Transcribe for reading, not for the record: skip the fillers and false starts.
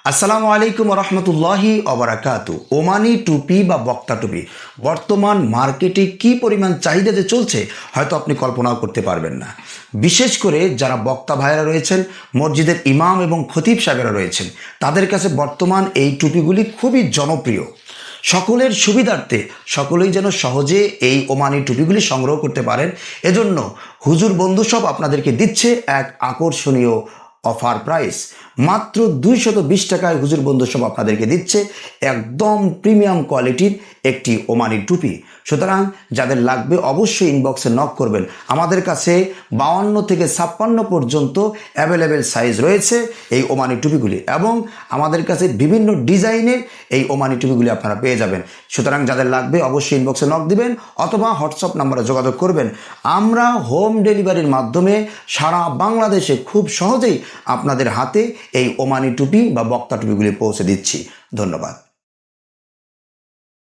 আসসালামু আলাইকুম রহমতুল্লাহি অবরাকাতু। ওমানি টুপি বা বক্তা টুপি বর্তমান মার্কেটে কি পরিমাণ চাহিদা যে চলছে হয়তো আপনি কল্পনাও করতে পারবেন না। বিশেষ করে যারা বক্তা ভাইয়েরা রয়েছেন, মসজিদের ইমাম এবং খতিব সাহেবেরা রয়েছেন, তাদের কাছে বর্তমান এই টুপিগুলি খুবই জনপ্রিয়। সকলের সুবিধার্থে সকলেই যেন সহজে এই ওমানি টুপিগুলি সংগ্রহ করতে পারেন, এজন্য হুজুর বন্ধু সব আপনাদেরকে দিচ্ছে এক আকর্ষণীয় অফার প্রাইস। মাত্র 220 টাকায় হুজুর বন্ধু সব আপনাদেরকে দিচ্ছে একদম প্রিমিয়াম কোয়ালিটির একটি ওমানি টুপি। সুতরাং যাদের লাগবে অবশ্যই ইনবক্সে নক করবেন। আমাদের কাছে 52 থেকে 56 পর্যন্ত অ্যাভেলেবেল সাইজ রয়েছে এই ওমানি টুপিগুলি, এবং আমাদের কাছে বিভিন্ন ডিজাইনের এই ওমানি টুপিগুলি আপনারা পেয়ে যাবেন। সুতরাং যাদের লাগবে অবশ্যই ইনবক্সে নক দিবেন অথবা হোয়াটসঅ্যাপ নাম্বারে যোগাযোগ করবেন। আমরা হোম ডেলিভারির মাধ্যমে সারা বাংলাদেশে খুব সহজেই আপনাদের হাতে এই ওমানি টুপি বা বক্তা টুপিগুলি পৌঁছে দিচ্ছি। ধন্যবাদ।